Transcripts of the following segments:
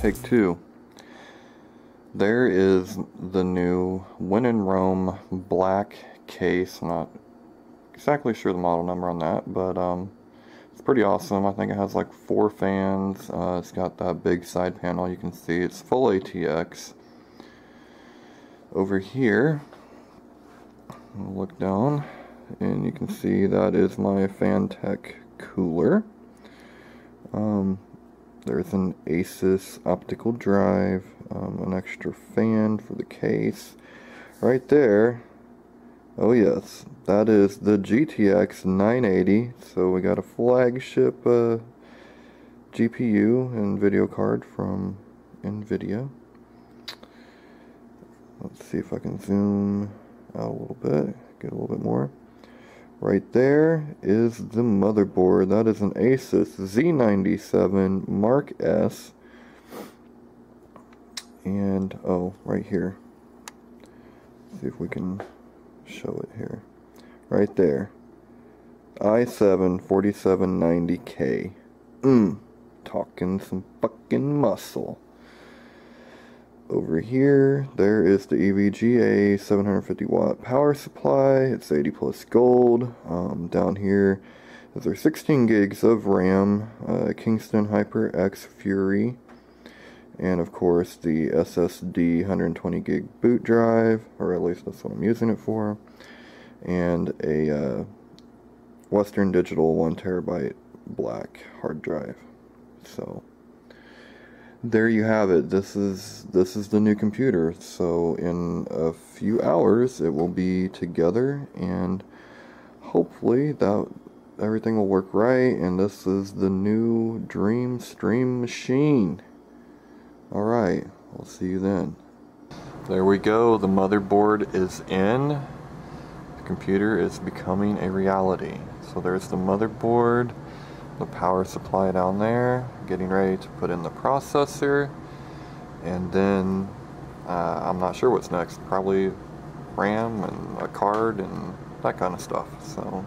take two. There is the new When in Rome black case. I'm not exactly sure the model number on that, but it's pretty awesome. I think it has like 4 fans. It's got that big side panel. You can see it's full ATX. Over here, I'll look down, and you can see that is my Fantech cooler. There's an Asus optical drive, an extra fan for the case. Right there, oh yes, that is the GTX 980. So we got a flagship GPU and video card from NVIDIA. Let's see if I can zoom out a little bit, get a little bit more. Right there is the motherboard. That is an Asus Z97 Mark S. And, oh, right here. Let's see if we can show it here. Right there. i7 4790K. Talking some fucking muscle. Over here, there is the EVGA 750 watt power supply. It's 80 plus gold. Down here is there 16 gigs of RAM, Kingston HyperX Fury, and of course the SSD 120 gig boot drive, or at least that's what I'm using it for, and a Western Digital 1 terabyte black hard drive. So there you have it. This is the new computer. So in a few hours it will be together, and hopefully that everything will work right, and this is the new Dream Stream machine. Alright, we'll see you then. There we go, the motherboard is in. The computer is becoming a reality. So there's the motherboard, the power supply down there, getting ready to put in the processor, and then I'm not sure what's next. Probably RAM and a card and that kind of stuff. So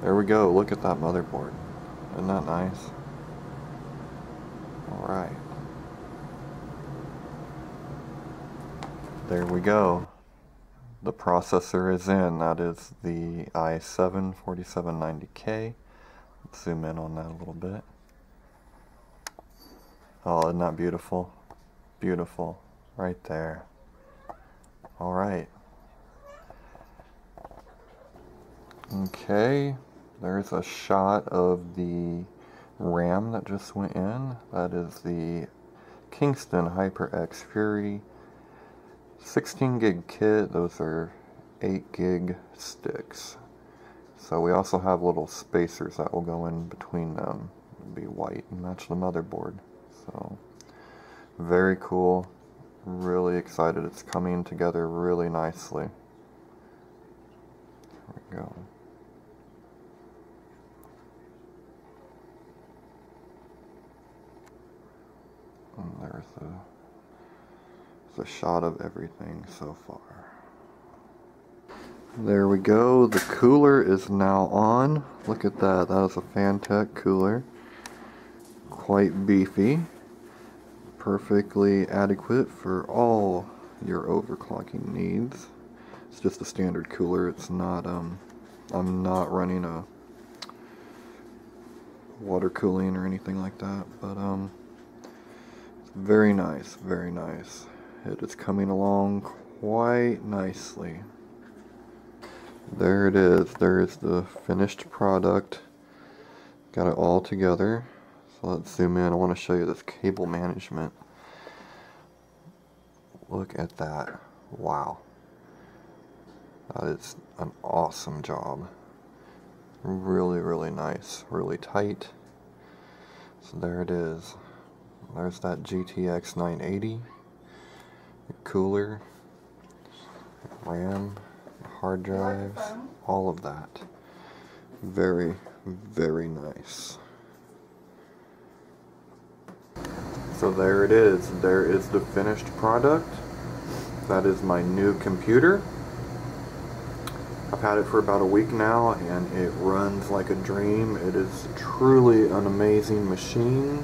there we go. Look at that motherboard. Isn't that nice? Alright. There we go. The processor is in. That is the i7 4790K. Zoom in on that a little bit. Oh, isn't that beautiful? Beautiful. Right there. Alright. Okay. There's a shot of the RAM that just went in. That is the Kingston HyperX Fury 16 gig kit. Those are 8 gig sticks. So we also have little spacers that will go in between them. It'll be white and match the motherboard. So very cool. Really excited. It's coming together really nicely. There we go. And there's a shot of everything so far. There we go, the cooler is now on. Look at that, that is a Fantech cooler. Quite beefy. Perfectly adequate for all your overclocking needs. It's just a standard cooler, it's not, I'm not running a water cooling or anything like that, but it's very nice, very nice. It is coming along quite nicely. There it is. There is the finished product. Got it all together. So let's zoom in. I want to show you this cable management. Look at that. Wow. That is an awesome job. Really, really nice. Really tight. So there it is. There's that GTX 980. Cooler. RAM. Hard drives, all of that. Very, very nice. So there it is. There is the finished product. That is my new computer. I've had it for about a week now, and it runs like a dream. It is truly an amazing machine.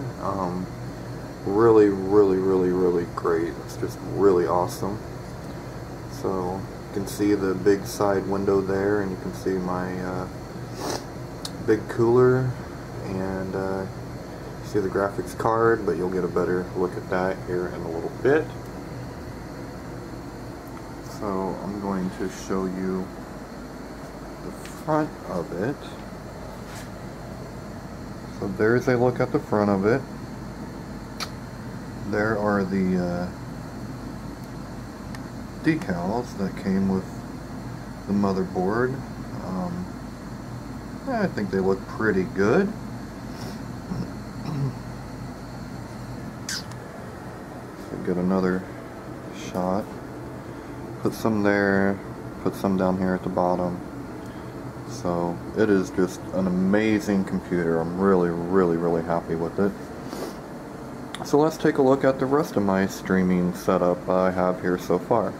really, really, really, really great. It's just really awesome. So you can see the big side window there, and you can see my big cooler, and see the graphics card, but you'll get a better look at that here in a little bit. So I'm going to show you the front of it. So there's a look at the front of it. There are the decals that came with the motherboard. I think they look pretty good. Get another shot. Put some there, put some down here at the bottom. So it is just an amazing computer. I'm really, really, really happy with it. So let's take a look at the rest of my streaming setup I have here so far.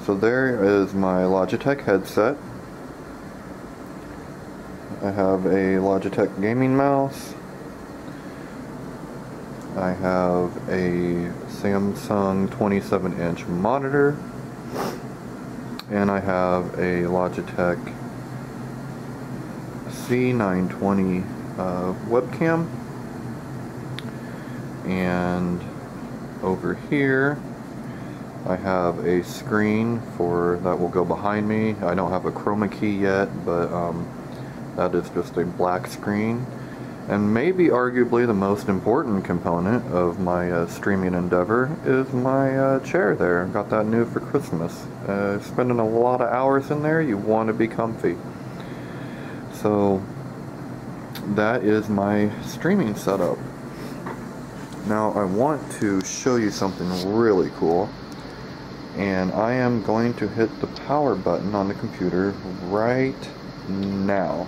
So there is my Logitech headset. I have a Logitech gaming mouse. I have a Samsung 27-inch monitor, and I have a Logitech C920 webcam, and over here I have a screen that will go behind me. I don't have a chroma key yet, but that is just a black screen. And maybe arguably the most important component of my streaming endeavor is my chair there. Got that new for Christmas. Spending a lot of hours in there, you want to be comfy. So that is my streaming setup. Now I want to show you something really cool, and I am going to hit the power button on the computer right now.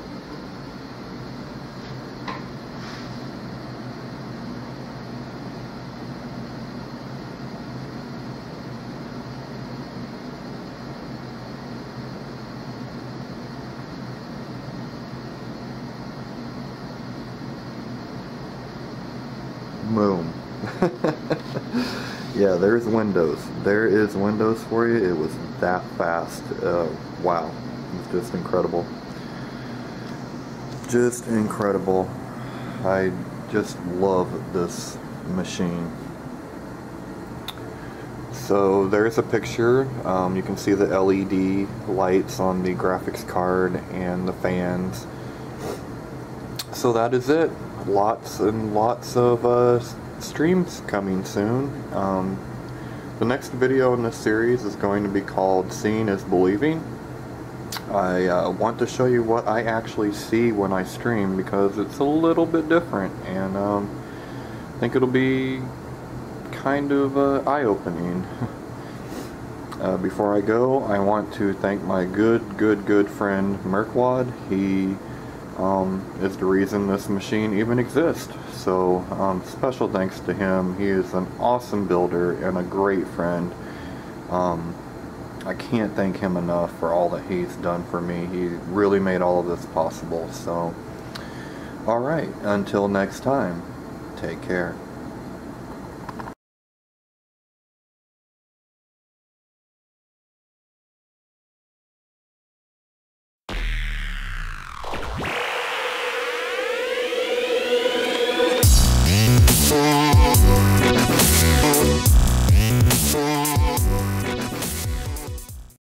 Boom. Yeah, there's Windows. There is Windows for you. It was that fast. Wow. It's just incredible. Just incredible. I just love this machine. So there's a picture. You can see the LED lights on the graphics card and the fans. So that is it. Lots and lots of streams coming soon. The next video in this series is going to be called Seeing is Believing. I want to show you what I actually see when I stream, because it's a little bit different, and I think it'll be kind of eye-opening. Before I go, I want to thank my good friend Merkwad. He is the reason this machine even exists. So special thanks to him. He is an awesome builder and a great friend. I can't thank him enough for all that he's done for me. He really made all of this possible. So alright, until next time, take care.